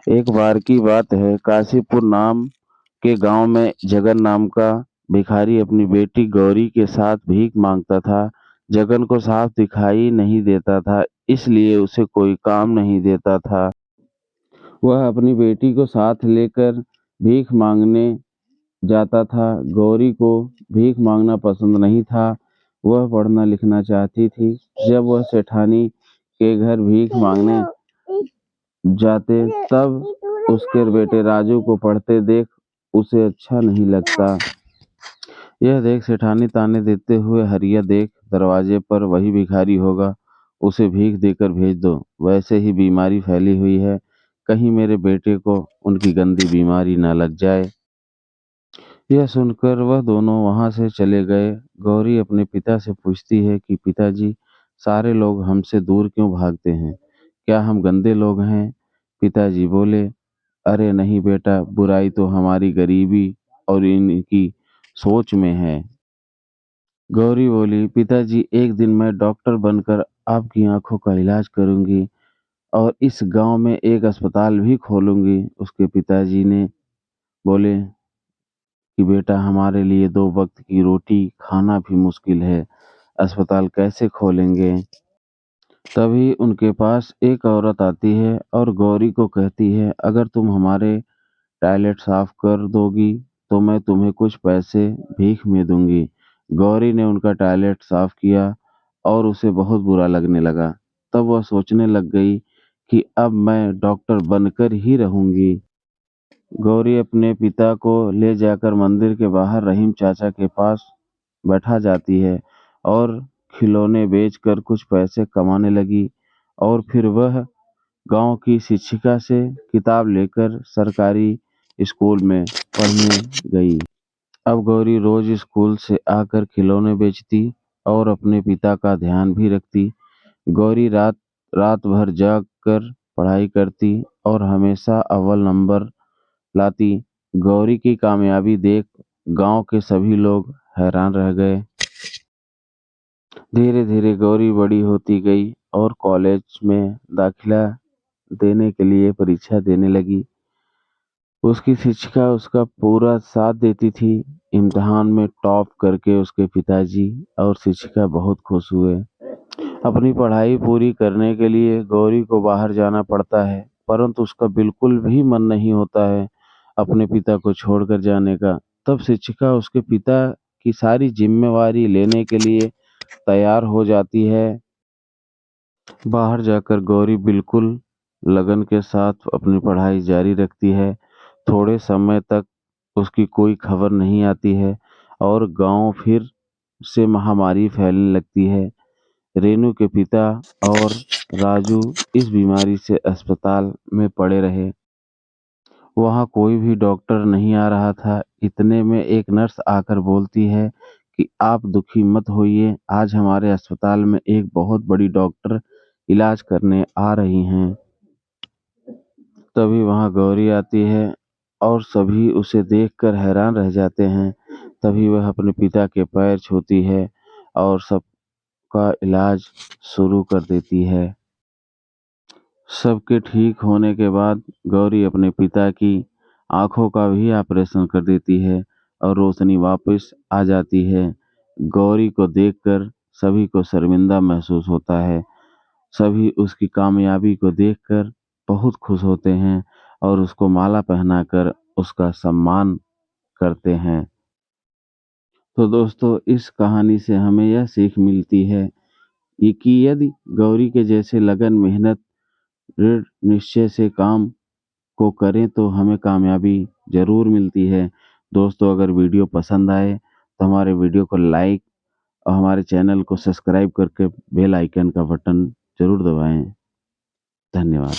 एक बार की बात है, काशीपुर नाम के गांव में जगन नाम का भिखारी अपनी बेटी गौरी के साथ भीख मांगता था। जगन को साफ दिखाई नहीं देता था, इसलिए उसे कोई काम नहीं देता था। वह अपनी बेटी को साथ लेकर भीख मांगने जाता था। गौरी को भीख मांगना पसंद नहीं था। वह पढ़ना लिखना चाहती थी। जब वह सेठानी के घर भीख मांगने जाते तब उसके बेटे राजू को पढ़ते देख उसे अच्छा नहीं लगता। यह देख सेठानी ताने देते हुए, हरिया देख दरवाजे पर वही भिखारी होगा, उसे भीख देकर भेज दो। वैसे ही बीमारी फैली हुई है, कहीं मेरे बेटे को उनकी गंदी बीमारी न लग जाए। यह सुनकर वह दोनों वहां से चले गए। गौरी अपने पिता से पूछती है कि पिताजी, सारे लोग हमसे दूर क्यों भागते हैं? क्या हम गंदे लोग हैं? पिताजी बोले, अरे नहीं बेटा, बुराई तो हमारी गरीबी और इनकी सोच में है। गौरी बोली, पिताजी, एक दिन मैं डॉक्टर बनकर आपकी आंखों का इलाज करूंगी और इस गांव में एक अस्पताल भी खोलूंगी। उसके पिताजी ने बोले कि बेटा, हमारे लिए 2 वक्त की रोटी खाना भी मुश्किल है, अस्पताल कैसे खोलेंगे? तभी उनके पास एक औरत आती है और गौरी को कहती है, अगर तुम हमारे टॉयलेट साफ कर दोगी तो मैं तुम्हें कुछ पैसे भीख में दूंगी। गौरी ने उनका टॉयलेट साफ किया और उसे बहुत बुरा लगने लगा। तब वह सोचने लग गई कि अब मैं डॉक्टर बनकर ही रहूंगी। गौरी अपने पिता को ले जाकर मंदिर के बाहर रहीम चाचा के पास बैठा जाती है और खिलौने बेचकर कुछ पैसे कमाने लगी। और फिर वह गांव की शिक्षिका से किताब लेकर सरकारी स्कूल में पढ़ने गई। अब गौरी रोज स्कूल से आकर खिलौने बेचती और अपने पिता का ध्यान भी रखती। गौरी रात रात भर जाग कर पढ़ाई करती और हमेशा अव्वल नंबर लाती। गौरी की कामयाबी देख गांव के सभी लोग हैरान रह गए। धीरे धीरे गौरी बड़ी होती गई और कॉलेज में दाखिला देने के लिए परीक्षा देने लगी। उसकी शिक्षिका उसका पूरा साथ देती थी। इम्तिहान में टॉप करके उसके पिताजी और शिक्षिका बहुत खुश हुए। अपनी पढ़ाई पूरी करने के लिए गौरी को बाहर जाना पड़ता है, परंतु उसका बिल्कुल भी मन नहीं होता है अपने पिता को छोड़कर जाने का। तब शिक्षिका उसके पिता की सारी जिम्मेवारी लेने के लिए तैयार हो जाती है। बाहर जाकर गौरी बिल्कुल लगन के साथ अपनी पढ़ाई जारी रखती है। थोड़े समय तक उसकी कोई खबर नहीं आती है और गांव फिर से महामारी फैलने लगती है। रेनू के पिता और राजू इस बीमारी से अस्पताल में पड़े रहे। वहां कोई भी डॉक्टर नहीं आ रहा था। इतने में एक नर्स आकर बोलती है कि आप दुखी मत होइए, आज हमारे अस्पताल में एक बहुत बड़ी डॉक्टर इलाज करने आ रही हैं। तभी वहां गौरी आती है और सभी उसे देखकर हैरान रह जाते हैं। तभी वह अपने पिता के पैर छूती है और सबका इलाज शुरू कर देती है। सबके ठीक होने के बाद गौरी अपने पिता की आंखों का भी ऑपरेशन कर देती है और रोशनी वापस आ जाती है। गौरी को देखकर सभी को शर्मिंदा महसूस होता है। सभी उसकी कामयाबी को देखकर बहुत खुश होते हैं और उसको माला पहनाकर उसका सम्मान करते हैं। तो दोस्तों, इस कहानी से हमें यह सीख मिलती है कि यदि गौरी के जैसे लगन, मेहनत, दृढ़ निश्चय से काम को करें तो हमें कामयाबी जरूर मिलती है। दोस्तों, अगर वीडियो पसंद आए तो हमारे वीडियो को लाइक और हमारे चैनल को सब्सक्राइब करके बेल आइकन का बटन जरूर दबाएं। धन्यवाद।